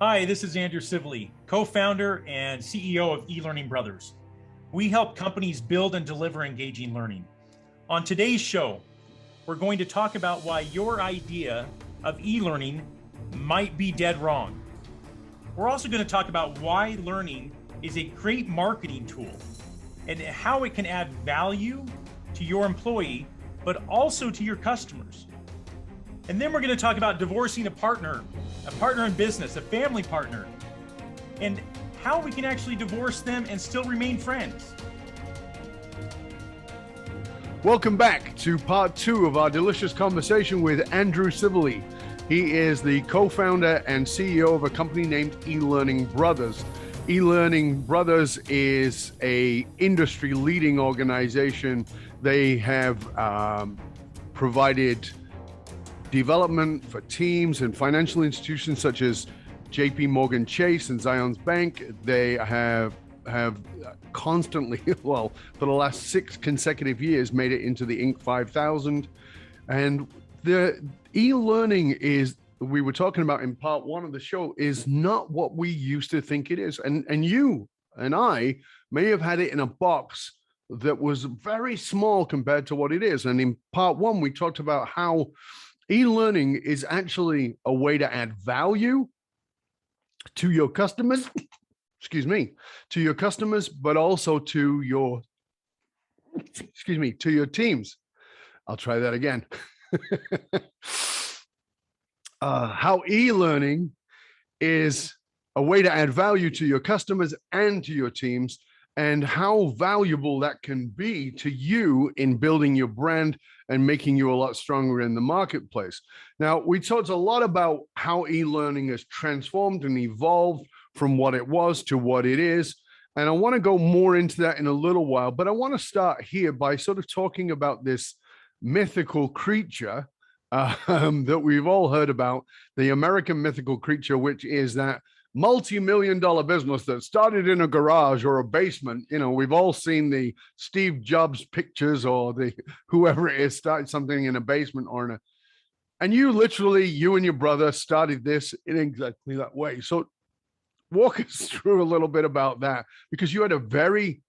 Hi, this is Andrew Scivally, co-founder and CEO of eLearning Brothers. We help companies build and deliver engaging learning. On today's show, we're going to talk about why your idea of e-learning might be dead wrong. We're also going to talk about why learning is a great marketing tool and how it can add value to your employee, but also to your customers. And then we're going to talk about divorcing a partner in business, a family partner, and how we can actually divorce them and still remain friends. Welcome back to part 2 of our delicious conversation with Andrew Scivally. He is the co-founder and CEO of a company named eLearning Brothers. eLearning Brothers is a industry-leading organization. They have provided development for teams and financial institutions such as JP Morgan Chase and Zions Bank. They have constantly, well, for the last 6 consecutive years, made it into the Inc. 5000. And the e-learning is, we were talking about in part 1 of the show, is not what we used to think it is. And you and I may have had it in a box that was very small compared to what it is. And in part 1, we talked about how e-learning is actually a way to add value to your customers, to your customers, but also to your, to your teams. I'll try that again. How e-learning is a way to add value to your customers and to your teams, and how valuable that can be to you in building your brand and making you a lot stronger in the marketplace. Now, we talked a lot about how e-learning has transformed and evolved from what it was to what it is. And I want to go more into that in a little while, but I want to start here by sort of talking about this mythical creature that we've all heard about, the American mythical creature, which is that multi-million-dollar business that started in a garage or a basement. You know, we've all seen the Steve Jobs pictures, or the whoever it is started something in a basement or in a, and you and your brother started this in exactly that way. So walk us through a little bit about that, because you had a very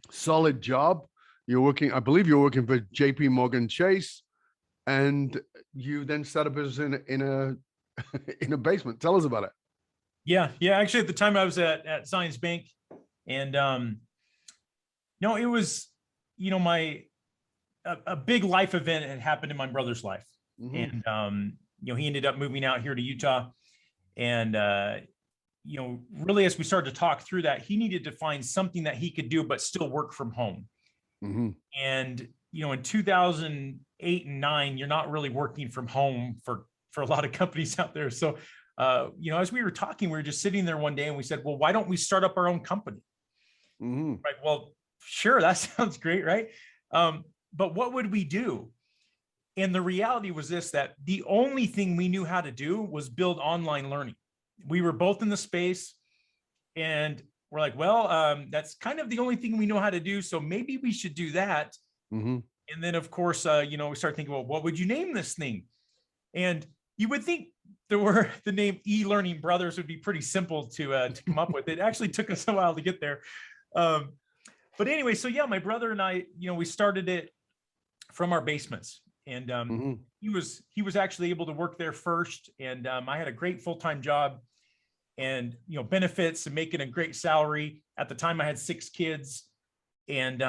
solid job. I believe you're working for JP Morgan Chase, and you then started a business in a basement. Tell us about it. Yeah. Actually, at the time I was at Zions Bank, and no, it was, a big life event had happened in my brother's life, and he ended up moving out here to Utah, and really, as we started to talk through that, he needed to find something that he could do but still work from home. And in 2008 and 9, you're not really working from home for a lot of companies out there. So as we were talking, we were just sitting there one day and we said, well, why don't we start up our own company? Right. Well, sure. That sounds great. Right. But what would we do? And the reality was this, that the only thing we knew how to do was build online learning. We were both in the space, and we're like, well, that's kind of the only thing we know how to do. So maybe we should do that. And then, of course, we start thinking, well, what would you name this thing? And you would think the name eLearning Brothers would be pretty simple to come up with. It actually took us a while to get there. But anyway, so yeah, my brother and I, we started it from our basements, and he was actually able to work there first. And I had a great full-time job, and benefits and making a great salary. At the time I had 6 kids, and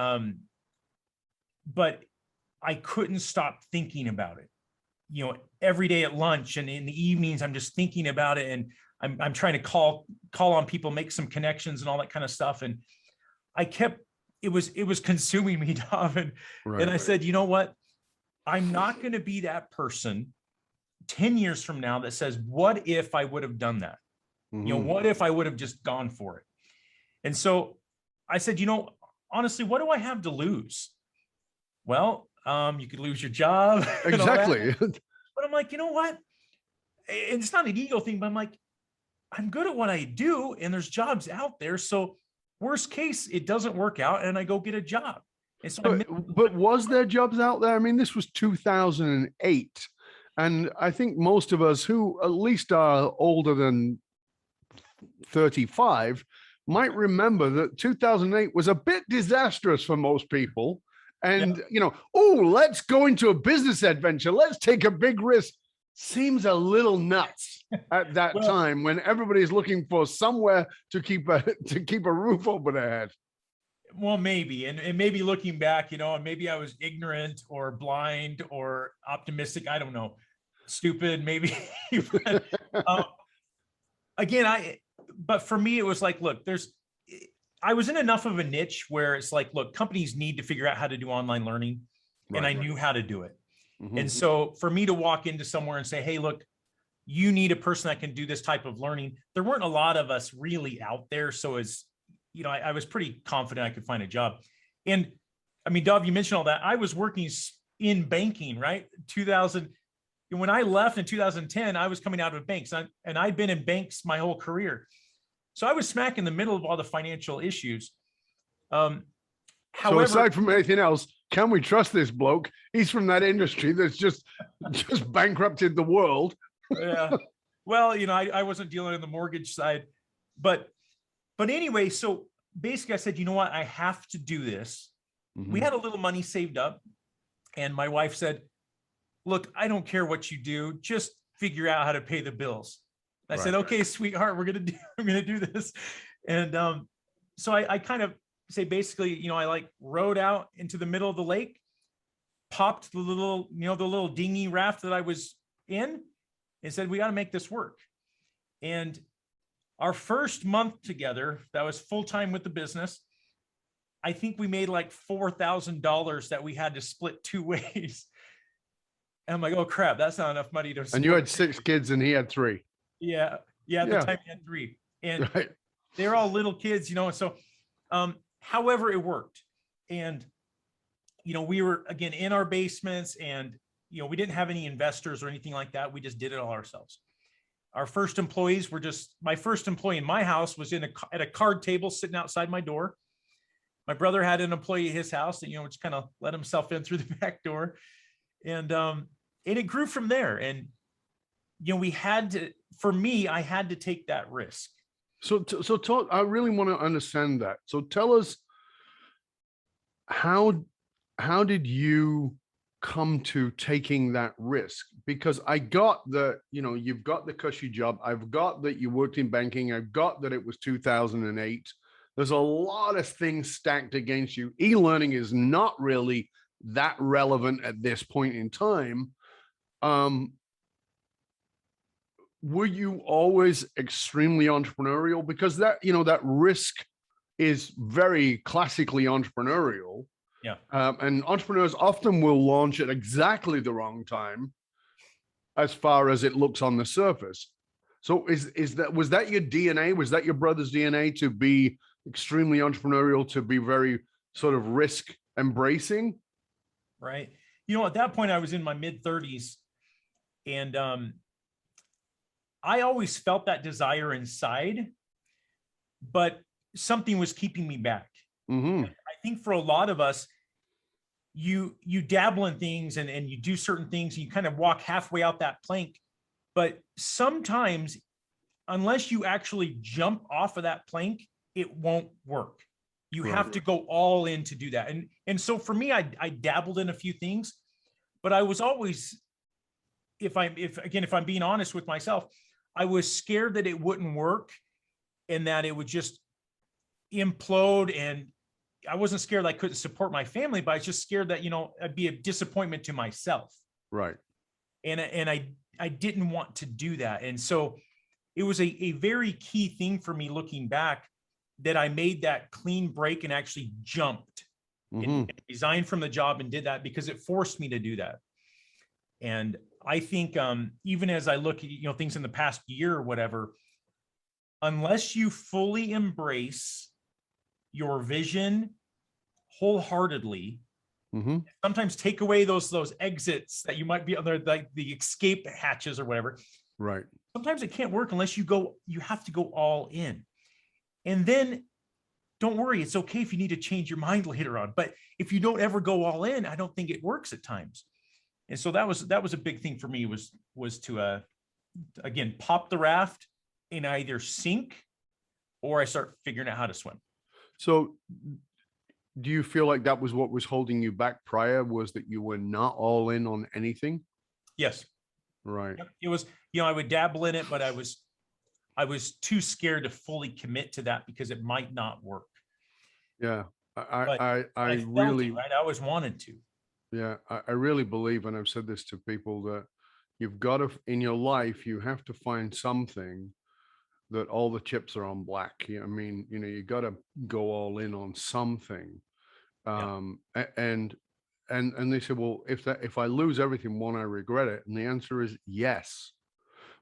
but I couldn't stop thinking about it. Every day at lunch and in the evenings, I'm just thinking about it, and I'm trying to call on people, make some connections and all that kind of stuff. And it was consuming me, Dov. And I said, you know what? I'm not going to be that person 10 years from now that says, what if I would have done that? What if I would have just gone for it? And so I said, honestly, what do I have to lose? Well, you could lose your job. Exactly. But I'm like, you know what? And it's not an ego thing, but I'm like, I'm good at what I do, and there's jobs out there. So worst case, it doesn't work out and I go get a job. And so but was there jobs out there? I mean, this was 2008. And I think most of us who at least are older than 35 might remember that 2008 was a bit disastrous for most people. And, oh, let's go into a business adventure. Let's take a big risk. Seems a little nuts at that time when everybody's looking for somewhere to keep a roof over their head. Well, maybe, and maybe looking back, maybe I was ignorant or blind or optimistic. I don't know, stupid, maybe. Again, but for me, it was like, look, I was in enough of a niche where it's like, look, companies need to figure out how to do online learning, and I knew how to do it. And so for me to walk into somewhere and say, hey, look, you need a person that can do this type of learning. There weren't a lot of us really out there. So I was pretty confident I could find a job. And I mean, Dov, you mentioned all that. I was working in banking, right? When I left in 2010, I was coming out of banks, and I'd been in banks my whole career. So I was smack in the middle of all the financial issues. However, so aside from anything else, can we trust this bloke? He's from that industry that's just bankrupted the world. Yeah. Well, I wasn't dealing in the mortgage side, but anyway, so basically I said, you know what? I have to do this. We had a little money saved up, and my wife said, look, I don't care what you do. Just figure out how to pay the bills. I said, okay, sweetheart, I'm going to do this. And so I kind of say, basically, I rowed out into the middle of the lake, popped the little dinghy raft that I was in, and said, we got to make this work. And our first month together, that was full-time with the business, I think we made like $4,000 that we had to split two ways. And I'm like, oh crap, that's not enough money to. And you had 6 kids and he had 3. Yeah. At the time he had 3, and they're all little kids, so, however, it worked. And, we were, again, in our basements, and, we didn't have any investors or anything like that. We just did it all ourselves. Our first employees were my first employee in my house was at a card table sitting outside my door. My brother had an employee at his house that, just kind of let himself in through the back door. And it grew from there. And, I had to take that risk. So talk, I really want to understand that. So tell us, how did you come to taking that risk? Because I got that, you've got the cushy job. I've got that you worked in banking. I've got that it was 2008. There's a lot of things stacked against you. E-learning is not really that relevant at this point in time. Were you always extremely entrepreneurial? Because that risk is very classically entrepreneurial. Yeah. And entrepreneurs often will launch at exactly the wrong time, as far as it looks on the surface. So was that your DNA? Was that your brother's DNA to be extremely entrepreneurial, to be very sort of risk embracing? Right. At that point I was in my mid 30s, and I always felt that desire inside, but something was keeping me back. I think for a lot of us, you dabble in things and you do certain things, and you kind of walk halfway out that plank. But sometimes, unless you actually jump off of that plank, it won't work. You have to go all in to do that. And so for me, I dabbled in a few things, but I was always, if I'm being honest with myself, I was scared that it wouldn't work and that it would just implode. And I wasn't scared I couldn't support my family, but I was just scared that, I'd be a disappointment to myself. Right. And I didn't want to do that. And so it was a very key thing for me looking back, that I made that clean break and actually jumped and resigned from the job and did that, because it forced me to do that. And I think even as I look at, things in the past year or whatever, unless you fully embrace your vision wholeheartedly, sometimes take away those exits that you might be on there, like the escape hatches or whatever. Right. Sometimes it can't work unless you have to go all in. And then don't worry, it's okay if you need to change your mind later on. But if you don't ever go all in, I don't think it works at times. And so that was a big thing for me, was to again pop the raft and either sink or I start figuring out how to swim. So do you feel like that was what was holding you back prior, was that you were not all in on anything? Yes. Right. It was, I would dabble in it, but I was too scared to fully commit to that because it might not work. Yeah. But I I felt really, it, right? I always wanted to. yeah, I really believe, and I've said this to people, that you've got to, in your life, you have to find something that all the chips are on black. I mean, you got to go all in on something. Yeah. And they said, well, if I lose everything, won't I regret it? And the answer is yes,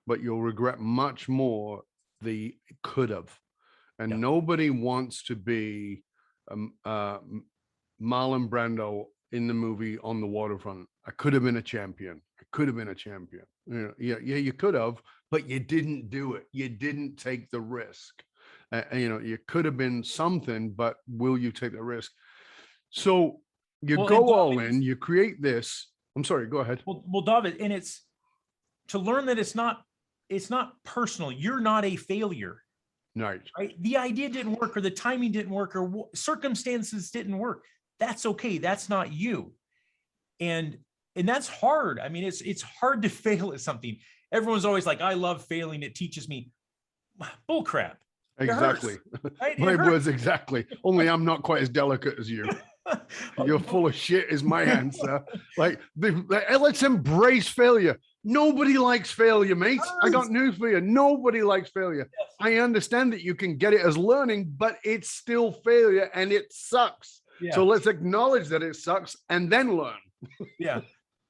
but you'll regret much more the could have. And Yeah. nobody wants to be Marlon Brando in the movie On the Waterfront. I could have been a champion. I could have been a champion. Yeah, you could have, but you didn't do it. You didn't take the risk. You could have been something, but will you take the risk? So you go all in, you create this. I'm sorry, go ahead. Well, David, and it's to learn that it's not personal. You're not a failure. Right. The idea didn't work, or the timing didn't work, or circumstances didn't work. That's okay. That's not you. And that's hard. I mean, it's hard to fail at something. Everyone's always like, I love failing. It teaches me. Bull crap. Exactly. Right? My words exactly. Only I'm not quite as delicate as you. You're full of shit is my answer. Let's embrace failure. Nobody likes failure, mates. I got news for you. Nobody likes failure. Yes. I understand that you can get it as learning, but it's still failure and it sucks. Yeah. So let's acknowledge that it sucks and then learn. Yeah.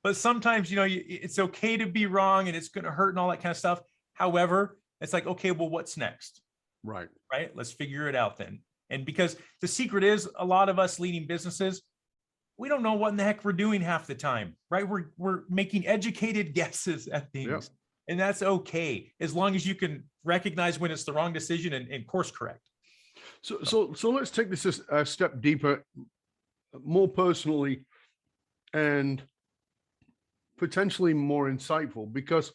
But sometimes, it's okay to be wrong and it's going to hurt and all that kind of stuff. However, it's like, okay, well, what's next? Right. Right. Let's figure it out then. And because the secret is, a lot of us leading businesses, we don't know what in the heck we're doing half the time, right? We're making educated guesses at things. Yep. And that's okay, as long as you can recognize when it's the wrong decision and course correct. So let's take this a step deeper, more personally, and potentially more insightful, because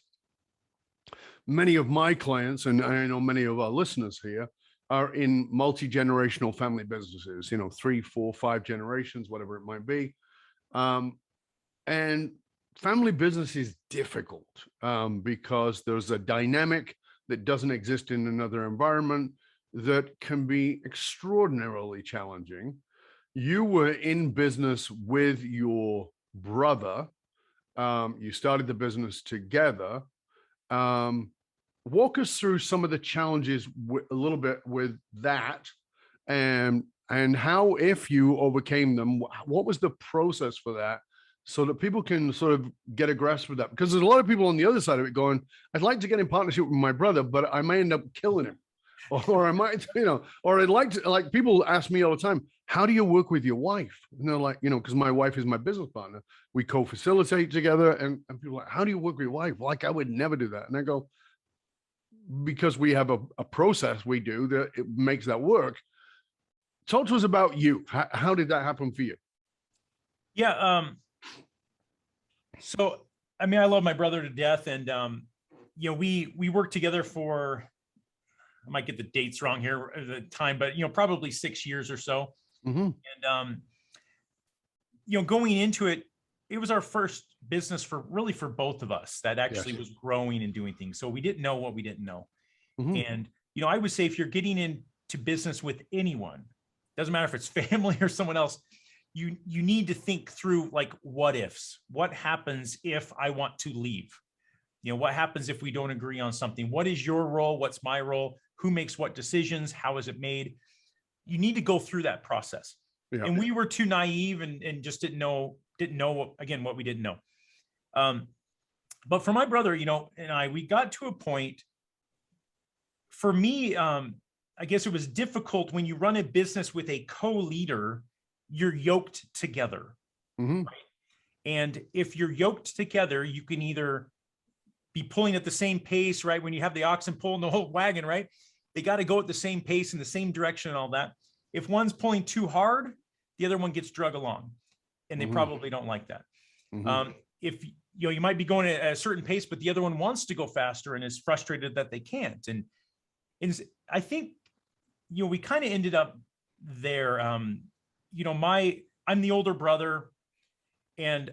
many of my clients, and I know many of our listeners here, are in multi-generational family businesses, 3, 4, 5 generations, whatever it might be. And family business is difficult because there's a dynamic that doesn't exist in another environment that can be extraordinarily challenging. You were in business with your brother. You started the business together. Walk us through some of the challenges a little bit with that, and how, if you overcame them, what was the process for that, so that people can sort of get a grasp of that? Because there's a lot of people on the other side of it going, I'd like to get in partnership with my brother, but I may end up killing him. Or I might, or I'd like to, like, people ask me all the time, how do you work with your wife? And they're like, because my wife is my business partner. We co-facilitate together. And people are like, how do you work with your wife? Like, I would never do that. And I go, because we have a process we do that it makes that work. Talk to us about you. How did that happen for you? Yeah. So, I mean, I love my brother to death. And, we worked together for, I might get the dates wrong here at the time, but, probably 6 years or so. Mm-hmm. And, going into it, it was our first business for both of us that actually was growing and doing things. So we didn't know what we didn't know. Mm-hmm. And, I would say, if you're getting into business with anyone, doesn't matter if it's family or someone else, you need to think through, like, what ifs. What happens if I want to leave? What happens if we don't agree on something? What is your role? What's my role? Who makes what decisions? How is it made? You need to go through that process. Yeah. And we were too naive and just didn't know what we didn't know. But for my brother, and I, we got to a point, for me, I guess it was difficult when you run a business with a co-leader. You're yoked together. Mm-hmm. Right? And if you're yoked together, you can either be pulling at the same pace, right? When you have the oxen pulling the whole wagon, right? They got to go at the same pace in the same direction and all that. If one's pulling too hard, the other one gets drug along, and they probably don't like that. Mm-hmm. If you might be going at a certain pace, but the other one wants to go faster and is frustrated that they can't. And I think we kind of ended up there. I'm the older brother, and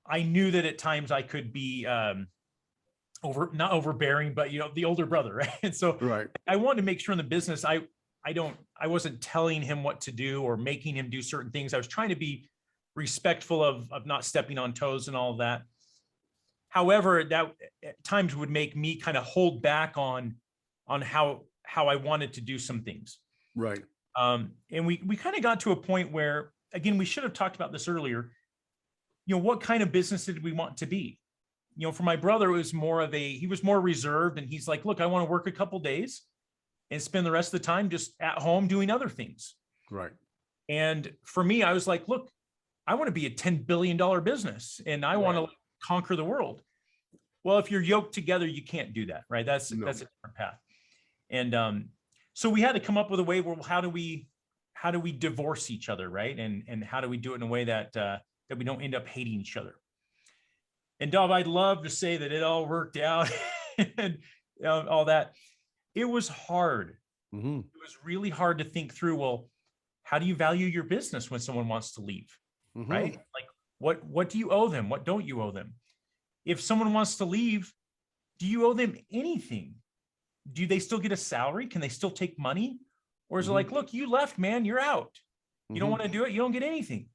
I knew that at times I could be not overbearing, but the older brother, right? And so Right. I wanted to make sure in the business I wasn't telling him what to do or making him do certain things. I was trying to be respectful of not stepping on toes and all of that. However, that at times would make me kind of hold back on how I wanted to do some things. Right. And we kind of got to a point where, again, we should have talked about this earlier. What kind of business did we want to be? For my brother, it was he was more reserved, and he's like, look, I want to work a couple days and spend the rest of the time just at home doing other things. Right. And for me, I was like, look, I want to be a $10 billion business, and I want to conquer the world. Well, if you're yoked together, you can't do that, right? That's a different path. And so we had to come up with a way where how do we divorce each other, right? And how do we do it in a way that we don't end up hating each other? And Dov, I'd love to say that it all worked out and all that. It was hard. Mm-hmm. It was really hard to think through, well, how do you value your business when someone wants to leave, mm-hmm. right? Like, what do you owe them? What don't you owe them? If someone wants to leave, do you owe them anything? Do they still get a salary? Can they still take money? Or is it like, look, you left, man, you're out. You don't want to do it, you don't get anything.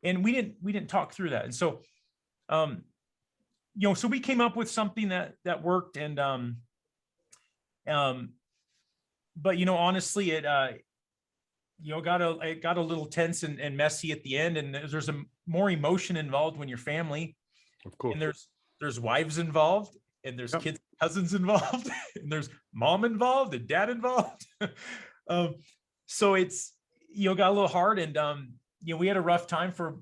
And we didn't talk through that. And so, so we came up with something that worked. And, but honestly, it got a little tense and messy at the end. And there's more emotion involved when you're family. Of course. And there's wives involved, and there's kids, cousins involved, and there's mom involved and dad involved. So it's, got a little hard, and, we had a rough time for,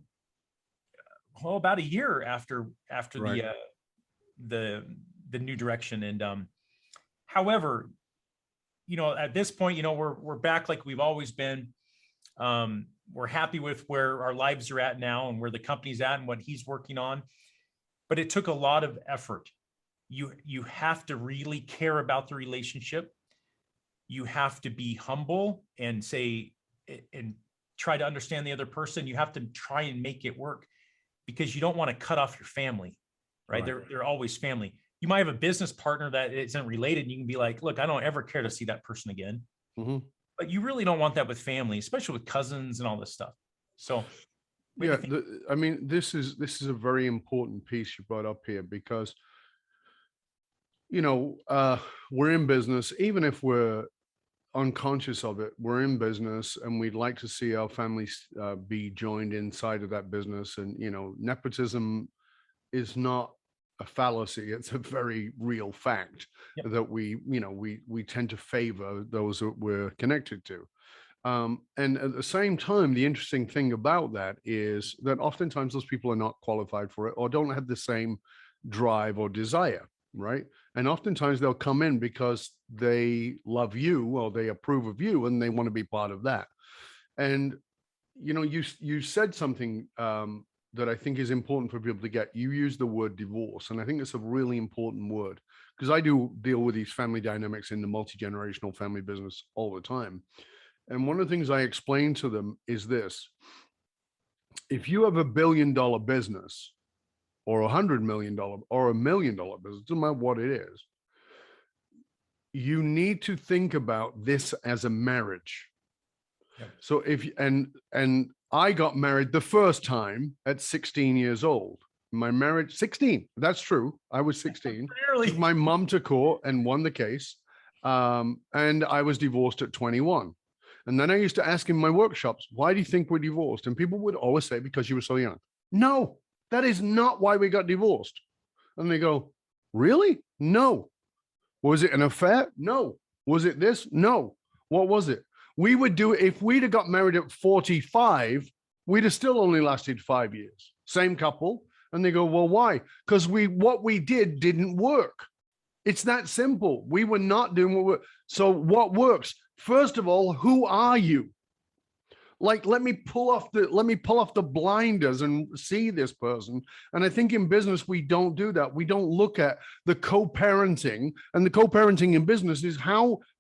about a year after the new direction. And, however, at this point, we're back like we've always been. We're happy with where our lives are at now and where the company's at and what he's working on. But it took a lot of effort. You have to really care about the relationship. You have to be humble and try to understand the other person. You have to try and make it work, because you don't want to cut off your family, right? They're always family. You might have a business partner that isn't related, and you can be like, look, I don't ever care to see that person again. Mm-hmm. But you really don't want that with family, especially with cousins and all this stuff. So this is a very important piece you brought up here, because we're in business. Even if we're unconscious of it, we're in business, and we'd like to see our families be joined inside of that business. And nepotism is not a fallacy. It's a very real fact that we tend to favor those that we're connected to. And at the same time, the interesting thing about that is that oftentimes those people are not qualified for it, or don't have the same drive or desire, right? And oftentimes they'll come in because they love you, or they approve of you, and they want to be part of that. And you said something that I think is important for people to get. You use the word divorce, and I think it's a really important word, because I do deal with these family dynamics in the multi-generational family business all the time. And one of the things I explain to them is this: if you have $1 billion business, or $100 million, or $1 million business, doesn't matter what it is, you need to think about this as a marriage. Yep. So and I got married the first time at 16 years old. My marriage, 16, that's true. I was 16. Took my mom to court and won the case. And I was divorced at 21. And then I used to ask in my workshops, why do you think we're divorced? And people would always say, because you were so young. No, that is not why we got divorced. And they go, really? No. Was it an affair? No. Was it this? No. What was it? We would do it if we'd have got married at 45, we'd have still only lasted 5 years. Same couple. And they go, well, why? Because what we did didn't work. It's that simple. We were not doing what worked. So what works? First of all, who are you? Like, let me pull off the blinders and see this person. And I think in business, we don't do that. We don't look at the co-parenting, and the co-parenting in business is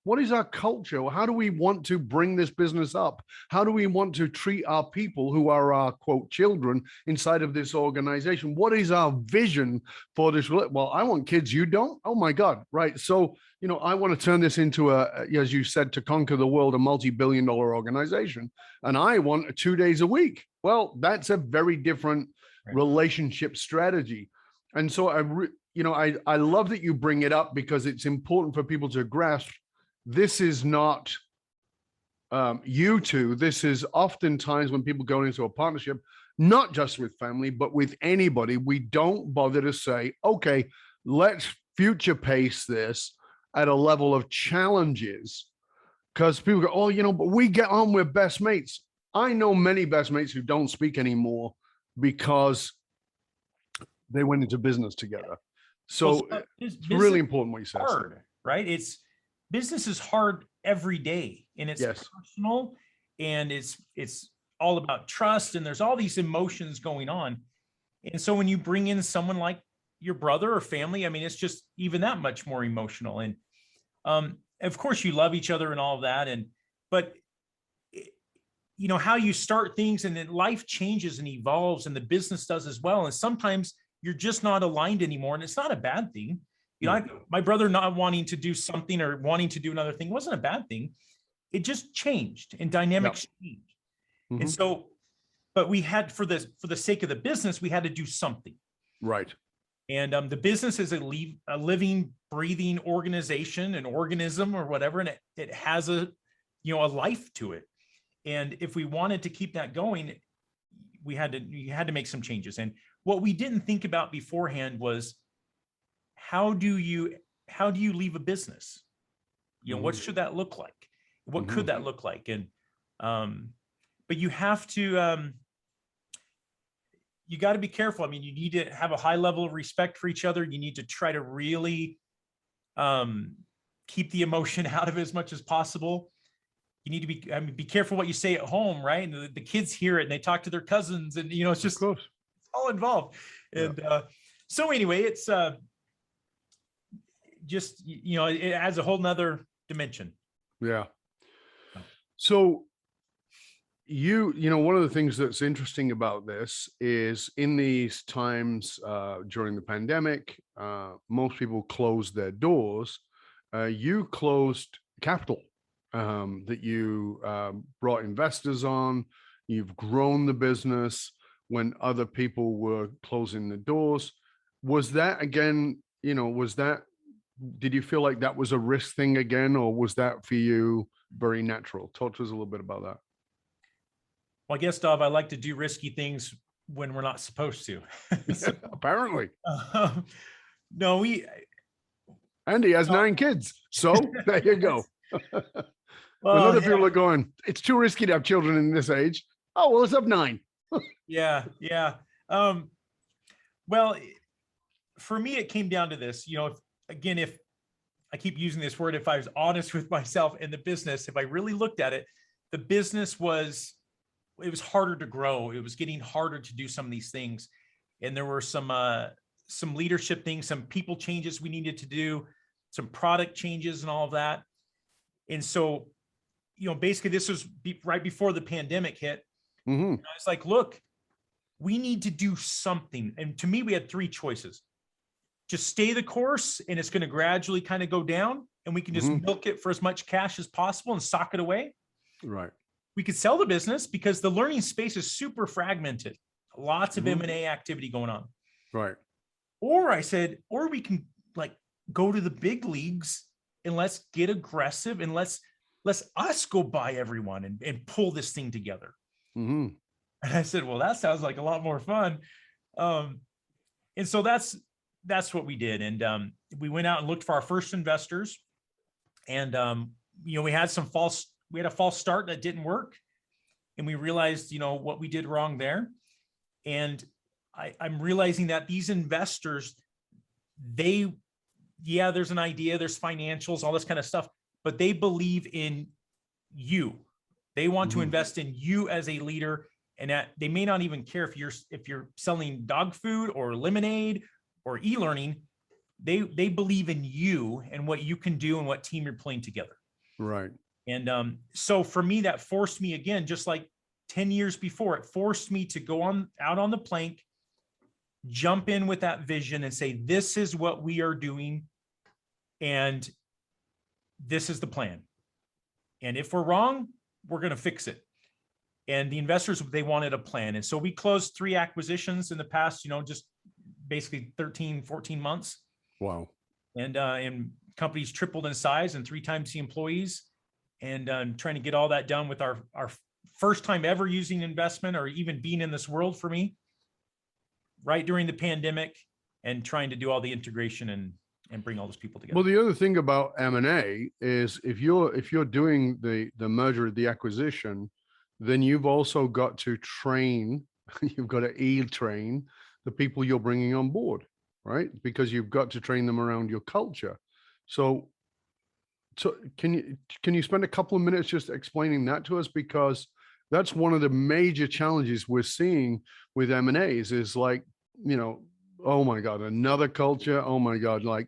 what is our culture? How do we want to bring this business up? How do we want to treat our people who are our quote children inside of this organization? What is our vision for this? Well, I want kids. You don't? Oh my God. Right. So, I want to turn this into as you said, to conquer the world, a multi-billion-dollar organization. And I want 2 days a week. Well, that's a very different relationship strategy. And so I love that you bring it up, because it's important for people to grasp this is not you two. This is oftentimes when people go into a partnership, not just with family, but with anybody, we don't bother to say, okay, let's future pace this at a level of challenges. Because people go, oh, but we get on with best mates. I know many best mates who don't speak anymore because they went into business together. So it's really important what you said. Hard, right? Business is hard every day, and it's personal, and it's all about trust, and there's all these emotions going on. And so when you bring in someone like your brother or family, I mean, it's just even that much more emotional. And of course you love each other and all of that. But how you start things, and then life changes and evolves, and the business does as well. And sometimes you're just not aligned anymore, and it's not a bad thing. My brother not wanting to do something or wanting to do another thing wasn't a bad thing. It just changed, and dynamics changed. Mm-hmm. And so, but we had, for the sake of the business, we had to do something. Right. And the business is a living, breathing organization, an organism or whatever, and it has a life to it. And if we wanted to keep that going, you had to make some changes. And what we didn't think about beforehand was, how do you leave a business? What should that look like? What could that look like? And but you have to you got to be careful. I mean, you need to have a high level of respect for each other. You need to try to really keep the emotion out of it as much as possible. You need to be careful what you say at home, right? And the kids hear it, and they talk to their cousins, and it's just it's all involved. And so anyway, it's just it adds a whole nother dimension. Yeah. So one of the things that's interesting about this is, in these times during the pandemic, most people closed their doors. You closed capital, that you brought investors on. You've grown the business when other people were closing the doors. Was that again, did you feel like that was a risk thing again, or was that for you very natural? Talk to us a little bit about that. Well, I guess, Dov, I like to do risky things when we're not supposed to. So, apparently. No, Andy has 9 kids. So there you go. Well, other people are going, it's too risky to have children in this age. Oh, well, let's have 9. Yeah. Well, for me, it came down to this, if I keep using this word, if I was honest with myself in the business, if I really looked at it, the business was harder to grow. It was getting harder to do some of these things. And there were some leadership things, some people changes we needed to do, some product changes and all of that. And so, basically this was right before the pandemic hit. Mm-hmm. I was like, look, we need to do something. And to me, we had 3 choices. Just stay the course, and it's going to gradually kind of go down, and we can just milk it for as much cash as possible and sock it away. Right. We could sell the business, because the learning space is super fragmented. Lots of M&A activity going on. Right. Or I said, or we can go to the big leagues, and let's get aggressive, and let's us go buy everyone and pull this thing together. Mm-hmm. And I said, well, that sounds like a lot more fun. And so that's what we did. And we went out and looked for our first investors. And, we had a false start that didn't work. And we realized, what we did wrong there. And I'm realizing that these investors, there's an idea, there's financials, all this kind of stuff, but they believe in you. They want to invest in you as a leader, and that they may not even care if you're selling dog food or lemonade or e-learning. They believe in you and what you can do and what team you're playing together. Right. And so for me, that forced me again, just like 10 years before, it forced me to go out on the plank, jump in with that vision and say, this is what we are doing. And this is the plan. And if we're wrong, we're going to fix it. And the investors, they wanted a plan. And so we closed 3 acquisitions in the past, just basically 13, 14 months. Wow. And companies tripled in size and 3 times the employees. And trying to get all that done with our first time ever using investment or even being in this world for me, right during the pandemic, and trying to do all the integration and bring all those people together. Well, the other thing about M&A is if you're doing the merger, the acquisition, then you've also got to train, you've got to e-train the people you're bringing on board, right? Because you've got to train them around your culture. So can you spend a couple of minutes just explaining that to us? Because that's one of the major challenges we're seeing with M&As is like, oh my God, another culture. Oh my God. Like,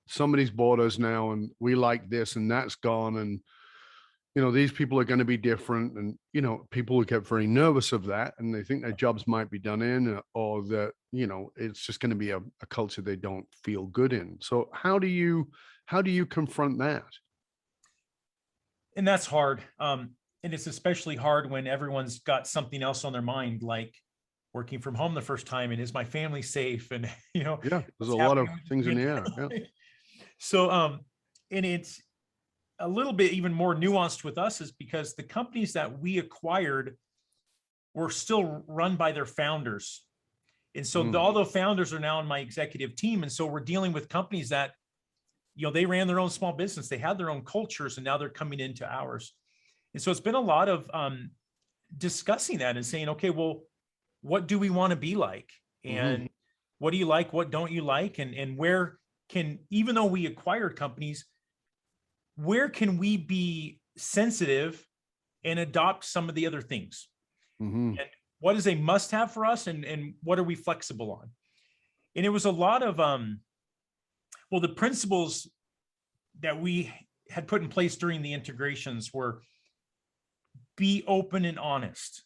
somebody's bought us now and we like this and that's gone. And, these people are going to be different. And, people will get very nervous of that and they think their jobs might be done in or that, it's just going to be a culture they don't feel good in. So how do you confront that? And that's hard. And it's especially hard when everyone's got something else on their mind, like working from home the first time, and is my family safe? And, yeah, there's a lot of things in the air. Yeah. So, and it's a little bit even more nuanced with us is because the companies that we acquired were still run by their founders. And so all the founders are now on my executive team. And so we're dealing with companies that, they ran their own small business. They had their own cultures and now they're coming into ours. And so it's been a lot of discussing that and saying, okay, well, what do we want to be like? And what do you like? What don't you like? And where can, even though we acquired companies, where can we be sensitive and adopt some of the other things? And what is a must have for us? And what are we flexible on? And it was a lot of, the principles that we had put in place during the integrations were be open and honest.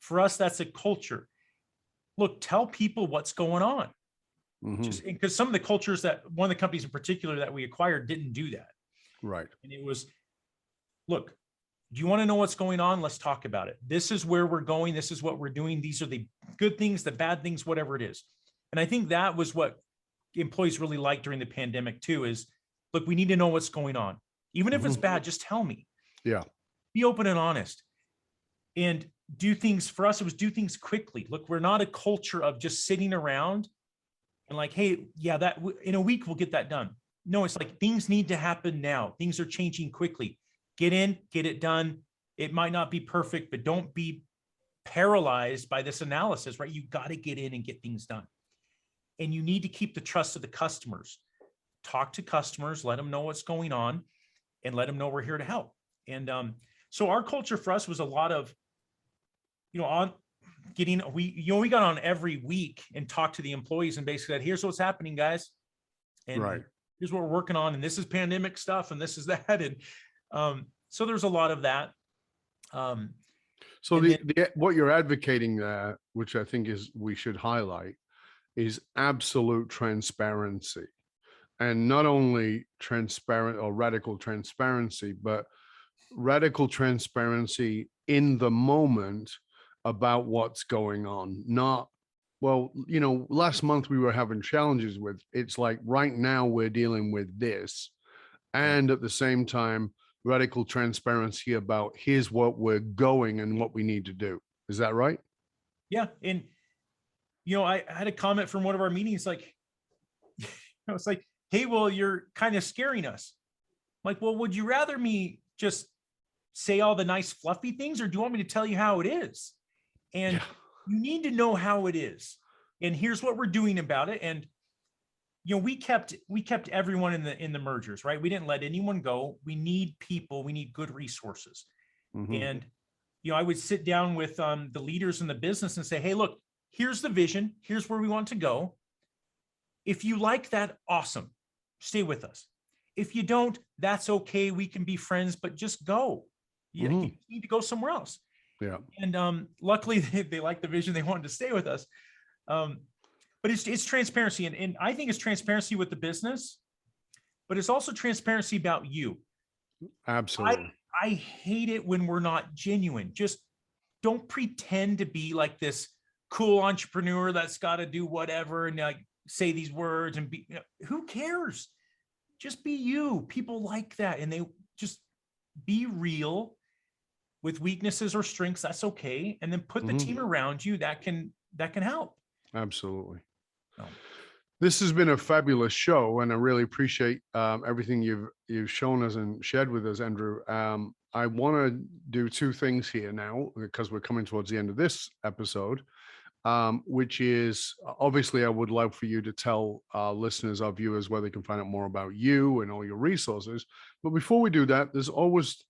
For us, that's a culture. Look, tell people what's going on. Just because some of the cultures that one of the companies in particular that we acquired didn't do that. Right. And it was, look, do you want to know what's going on? Let's talk about it. This is where we're going. This is what we're doing. These are the good things, the bad things, whatever it is. And I think that was what employees really liked during the pandemic too, is look, we need to know what's going on. Even if it's bad, just tell me. Yeah. Be open and honest. And do things, for us, it was do things quickly. Look, we're not a culture of just sitting around and like, hey, yeah, that in a week we'll get that done. No, it's like things need to happen now. Things are changing quickly. Get in, get it done. It might not be perfect, but don't be paralyzed by this analysis, right? You got to get in and get things done. And you need to keep the trust of the customers. Talk to customers, let them know what's going on, and let them know we're here to help. And so our culture for us was a lot of, on getting, we got on every week and talked to the employees and basically said, here's what's happening, guys. And here's what we're working on. And this is pandemic stuff. And this is that. And so there's a lot of that. So what you're advocating there, which I think we should highlight, is absolute transparency. And not only transparent or radical transparency, but radical transparency in the moment about what's going on. Not, well, last month we were having challenges with, it's like right now we're dealing with this. And at the same time, radical transparency about here's what we're going and what we need to do. Is that right? Yeah. And, I had a comment from one of our meetings, like, it's like, hey, well, you're kind of scaring us. I'm like, well, would you rather me just say all the nice fluffy things, or do you want me to tell you how it is? And you need to know how it is. And here's what we're doing about it. And, we kept everyone in the mergers, right? We didn't let anyone go. We need people. We need good resources. And I would sit down with the leaders in the business and say, hey, look, here's the vision. Here's where we want to go. If you like that, awesome. Stay with us. If you don't, that's okay. We can be friends, but just go. You need to go somewhere else. Yeah. And luckily they liked the vision. They wanted to stay with us. But it's transparency. And I think it's transparency with the business, but it's also transparency about you. Absolutely. I hate it when we're not genuine. Just don't pretend to be like this cool entrepreneur that's got to do whatever and say these words and be, who cares? Just be you. People like that. And they just be real with weaknesses or strengths. That's okay. And then put the team around you that can help. Absolutely. Oh. This has been a fabulous show, and I really appreciate everything you've shown us and shared with us, Andrew. I want to do two things here now because we're coming towards the end of this episode, which is obviously I would love for you to tell our listeners, our viewers, where they can find out more about you and all your resources. But before we do that, there's always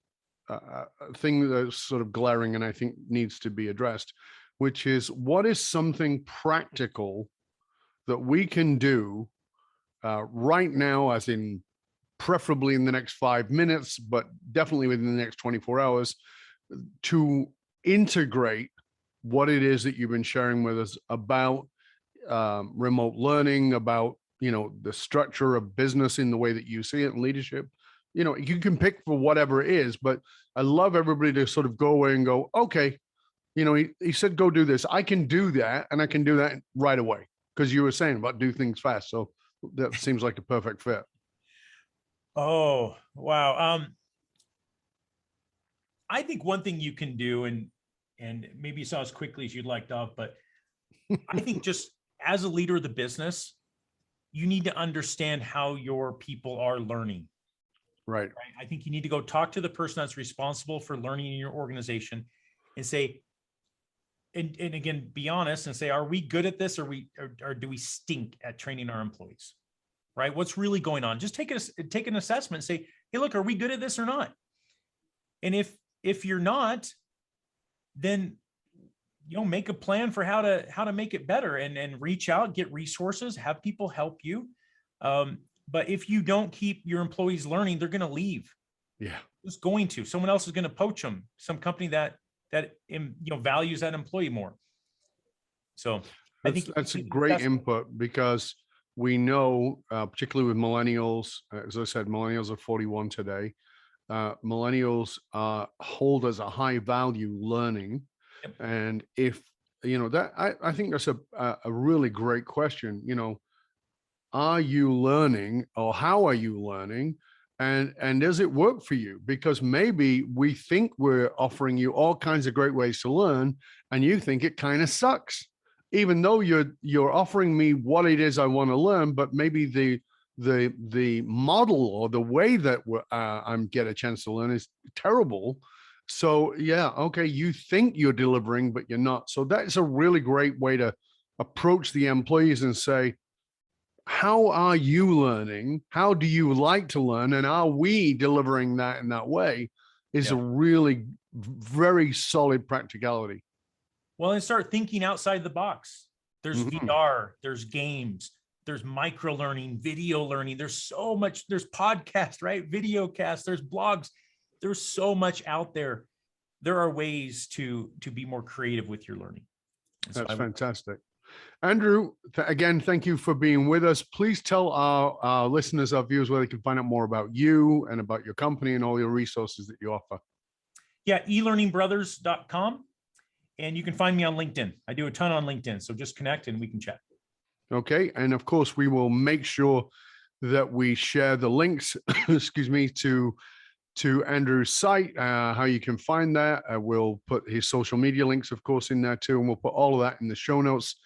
a thing that's sort of glaring and I think needs to be addressed, which is what is something practical that we can do right now, as in preferably in the next 5 minutes, but definitely within the next 24 hours, to integrate what it is that you've been sharing with us about remote learning, about, the structure of business in the way that you see it and leadership. You can pick for whatever it is, but I love everybody to sort of go away and go, okay, he said, go do this. I can do that. And I can do that right away. Because you were saying about do things fast. So that seems like a perfect fit. Oh, wow. I think one thing you can do, and maybe it's not as quickly as you'd like to, but I think just as a leader of the business, you need to understand how your people are learning. Right. I think you need to go talk to the person that's responsible for learning in your organization and say, and again, be honest and say, are we good at this or do we stink at training our employees? Right? What's really going on? Just take an assessment and say, hey, look, are we good at this or not? And if you're not, then make a plan for how to make it better and reach out, get resources, have people help you. But if you don't keep your employees learning, they're going to leave. Yeah. It's going to. Someone else is going to poach them. Some company that values that employee more. So I think that's a great input, because we know, particularly with millennials, as I said, millennials are 41 today. Millennials hold as a high value learning. Yep. And if, that, I think that's a really great question. Are you learning, or how are you learning? And does it work for you? Because maybe we think we're offering you all kinds of great ways to learn, and you think it kind of sucks, even though you're offering me what it is I want to learn. But maybe the model or the way that I'm get a chance to learn is terrible. So yeah, okay, you think you're delivering, but you're not. So that's a really great way to approach the employees and say, how are you learning? How do you like to learn? And are we delivering that in that way? Is a really very solid practicality. Well, and start thinking outside the box. There's VR, there's games, there's micro learning, video learning. There's so much, there's podcasts, right? Video casts, there's blogs. There's so much out there. There are ways to be more creative with your learning. That's fantastic. Andrew, again, thank you for being with us. Please tell our listeners, our viewers, where they can find out more about you and about your company and all your resources that you offer. Yeah, eLearningBrothers.com. And you can find me on LinkedIn. I do a ton on LinkedIn. So just connect and we can chat. Okay. And of course, we will make sure that we share the links, excuse me, to Andrew's site, how you can find that. We'll put his social media links, of course, in there too. And we'll put all of that in the show notes.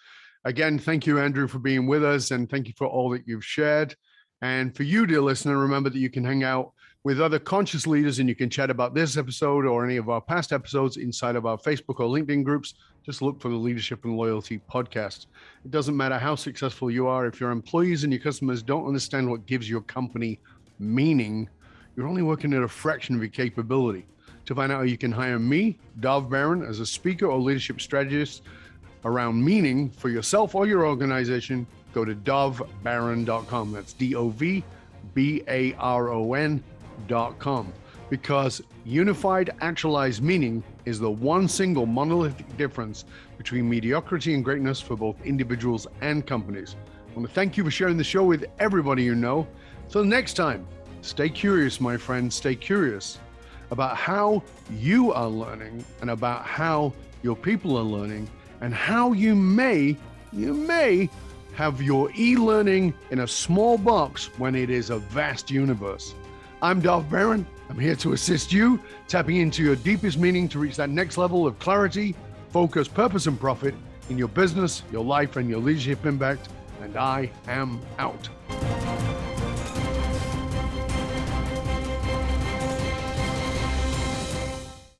Again, thank you, Andrew, for being with us. And thank you for all that you've shared. And for you, dear listener, remember that you can hang out with other conscious leaders and you can chat about this episode or any of our past episodes inside of our Facebook or LinkedIn groups. Just look for the Leadership and Loyalty podcast. It doesn't matter how successful you are. If your employees and your customers don't understand what gives your company meaning, you're only working at a fraction of your capability. To find out how you can hire me, Dov Baron, as a speaker or leadership strategist around meaning for yourself or your organization, go to dovbaron.com. That's DOVBARON.com. Because unified actualized meaning is the one single monolithic difference between mediocrity and greatness for both individuals and companies. I want to thank you for sharing the show with everybody you know. Till next time, stay curious, my friends, stay curious about how you are learning and about how your people are learning and how you may have your e-learning in a small box when it is a vast universe. I'm Dov Baron. I'm here to assist you, tapping into your deepest meaning to reach that next level of clarity, focus, purpose, and profit in your business, your life, and your leadership impact. And I am out.